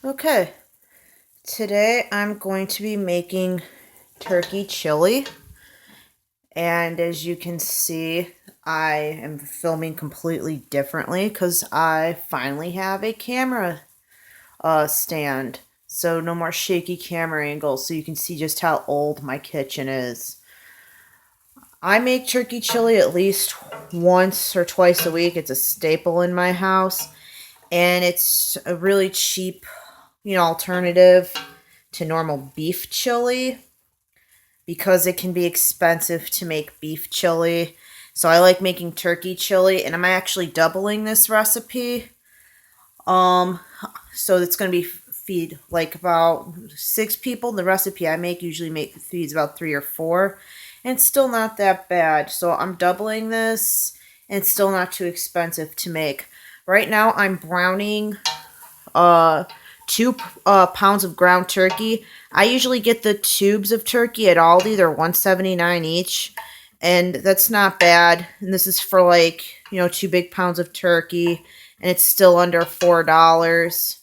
Okay, today I'm going to be making turkey chili, and as you can see, I am filming completely differently because I finally have a camera stand. So no more shaky camera angles, so you can see just how old my kitchen is. I make turkey chili at least once or twice a week. It's a staple in my house, and it's a really cheap, alternative to normal beef chili because it can be expensive to make beef chili. So I like making turkey chili, and I'm actually doubling this recipe. Um, so it's going to be feed like about 6 people. The recipe I make usually feeds about 3 or 4, and it's still not that bad. So I'm doubling this, and it's still not too expensive to make. Right now I'm browning uh 2 pounds of ground turkey. I usually get the tubes of turkey at Aldi. They're 179 each, and that's not bad. And this is for 2 big pounds of turkey, and it's still under $4.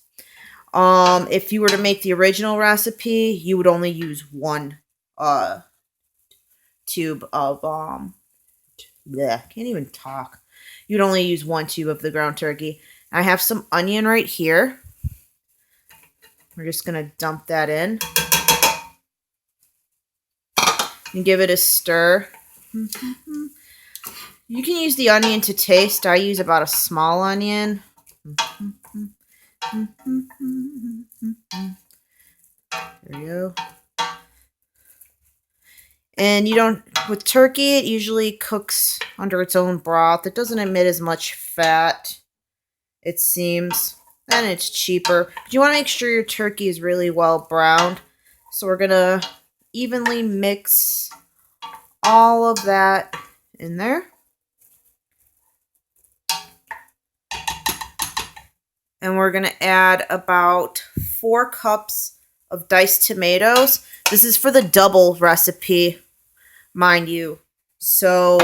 If you were to make the original recipe, you would only use one uh tube of can't even talk. You'd only use one tube of the ground turkey. I have some onion right here. We're just gonna dump that in and give it a stir. You can use the onion to taste. I use about a small onion. There we go. And with turkey, it usually cooks under its own broth. It doesn't emit as much fat, it seems, and it's cheaper. But you want to make sure your turkey is really well browned. So we're going to evenly mix all of that in there. And we're going to add about 4 cups of diced tomatoes. This is for the double recipe, mind you. So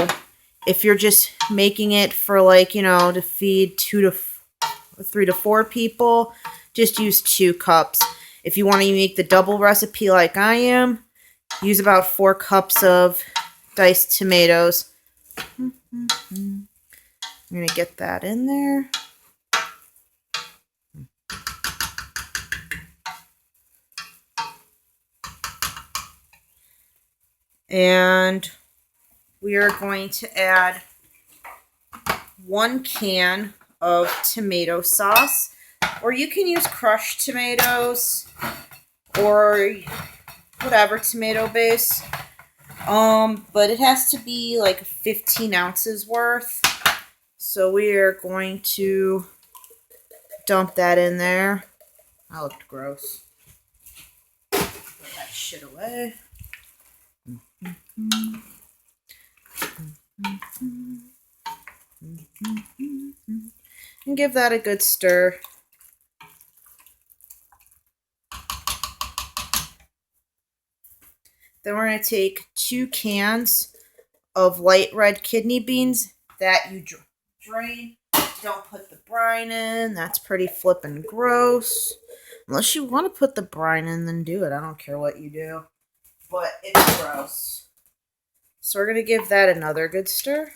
if you're just making it for to feed 3 to 4 people, just use 2 cups. If you want to make the double recipe like I am, use about 4 cups of diced tomatoes. I'm going to get that in there. And we are going to add 1 can of tomato sauce, or you can use crushed tomatoes or whatever tomato base. But it has to be like 15 ounces worth. So we are going to dump that in there. That looked gross. Put that shit away. And give that a good stir. Then we're going to take 2 cans of light red kidney beans that you drain. Don't put the brine in. That's pretty flippin' gross. Unless you want to put the brine in, then do it. I don't care what you do. But it's gross. So we're going to give that another good stir.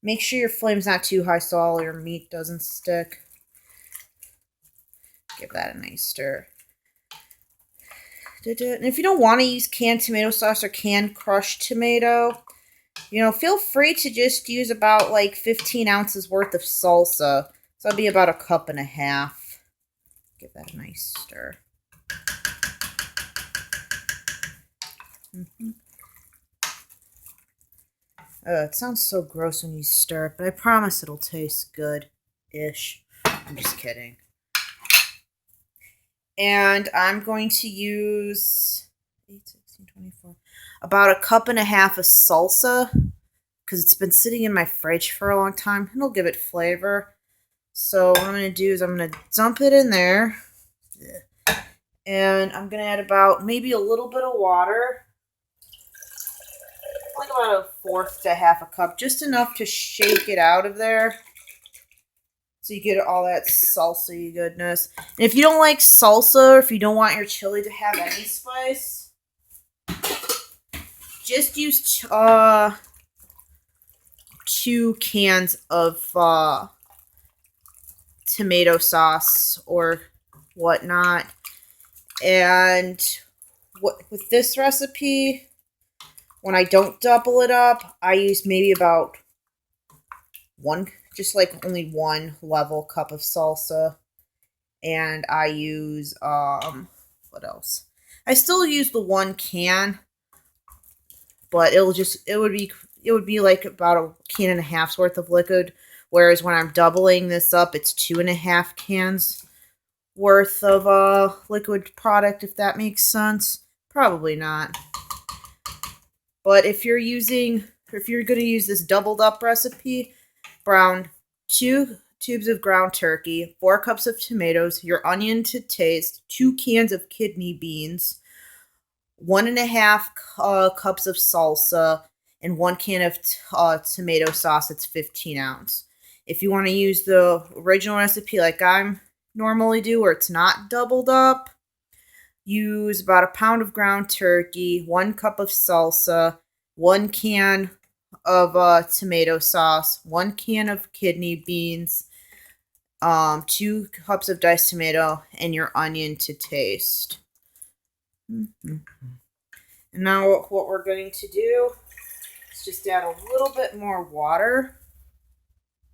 Make sure your flame's not too high so all your meat doesn't stick. Give that a nice stir. And if you don't want to use canned tomato sauce or canned crushed tomato, feel free to just use about 15 ounces worth of salsa. So that'll be about 1.5 cups. Give that a nice stir. It sounds so gross when you stir it, but I promise it'll taste good-ish. I'm just kidding. And I'm going to use 8, 16, 24, about 1.5 cups of salsa because it's been sitting in my fridge for a long time. It'll give it flavor. So what I'm going to do is I'm going to dump it in there. And I'm going to add about maybe a little bit of water. Like about 1/4 to 1/2 cup. Just enough to shake it out of there. So you get all that salsa goodness. And if you don't like salsa, or if you don't want your chili to have any spice, just use 2 cans of tomato sauce or whatnot. And with this recipe, when I don't double it up, I use maybe about only 1 level cup of salsa. And I use what else? I still use the 1 can, but it would be like about a can and a half's worth of liquid. Whereas when I'm doubling this up, it's 2.5 cans worth of liquid product, if that makes sense. Probably not. But if you're going to use this doubled up recipe, brown 2 tubes of ground turkey, 4 cups of tomatoes, your onion to taste, 2 cans of kidney beans, 1.5 cups of salsa, and 1 can of tomato sauce. It's 15 ounce. If you want to use the original recipe like I normally do, where it's not doubled up, use about a pound of ground turkey, 1 cup of salsa, 1 can of tomato sauce, 1 can of kidney beans, 2 cups of diced tomato, and your onion to taste. Mm-hmm. And now what we're going to do is just add a little bit more water,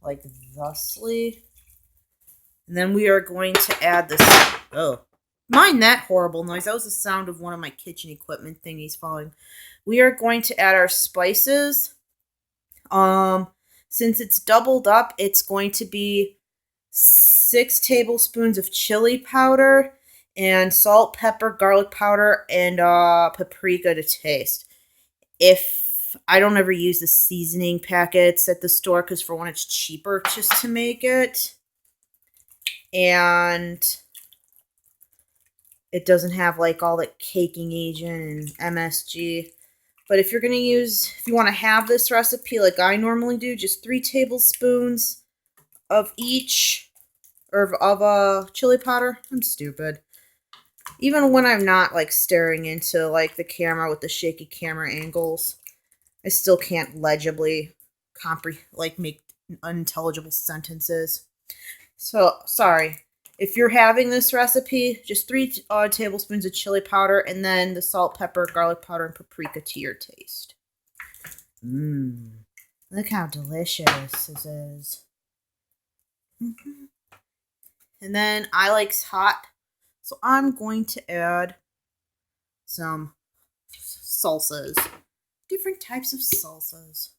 like thusly. And then we are going to add this. Oh, mind that horrible noise. That was the sound of one of my kitchen equipment thingies falling. We are going to add our spices. Since it's doubled up, it's going to be 6 tablespoons of chili powder and salt, pepper, garlic powder, and paprika to taste. If I don't ever use the seasoning packets at the store, because for one, it's cheaper just to make it, and it doesn't have like all that caking agent and MSG. But if you want to have this recipe like I normally do, just 3 tablespoons of each, or of chili powder. I'm stupid. Even when I'm not like staring into like the camera with the shaky camera angles, I still can't legibly make unintelligible sentences. So sorry. If you're having this recipe, just 3 tablespoons of chili powder, and then the salt, pepper, garlic powder, and paprika to your taste. Look how delicious this is. And then I like hot, so I'm going to add some salsas. Different types of salsas.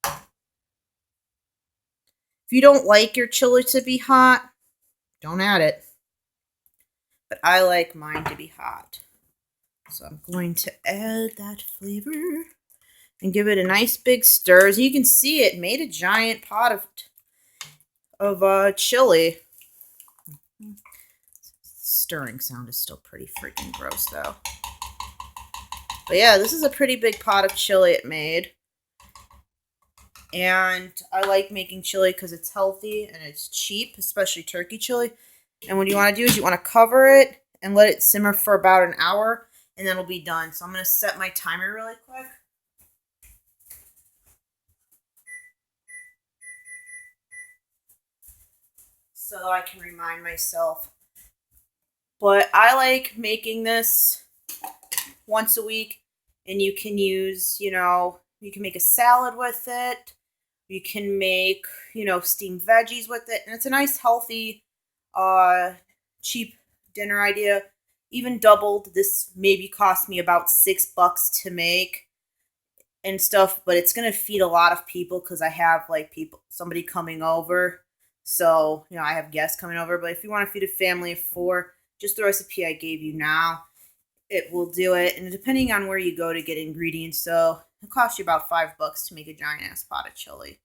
If you don't like your chili to be hot, don't add it. But I like mine to be hot. So I'm going to add that flavor and give it a nice big stir. As you can see, it made a giant pot of chili. Stirring sound is still pretty freaking gross, though. But yeah, this is a pretty big pot of chili it made. And I like making chili because it's healthy and it's cheap, especially turkey chili. And what you want to do is you want to cover it and let it simmer for about an hour, and then it'll be done. So I'm going to set my timer really quick. So I can remind myself. But I like making this once a week, and you can use, you can make a salad with it. You can make, steamed veggies with it. And it's a nice, healthy, cheap dinner idea. Even doubled, this maybe cost me about $6 to make and stuff, but it's going to feed a lot of people because I have somebody coming over. So, I have guests coming over. But if you want to feed a family of 4, just the recipe I gave you now, it will do it. And depending on where you go to get ingredients, so it'll cost you about $5 to make a giant ass pot of chili.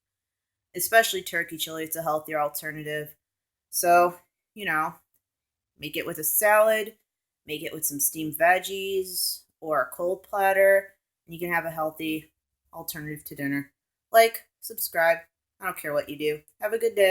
Especially turkey chili, it's a healthier alternative. So, make it with a salad, make it with some steamed veggies or a cold platter, and you can have a healthy alternative to dinner. Like, subscribe. I don't care what you do. Have a good day.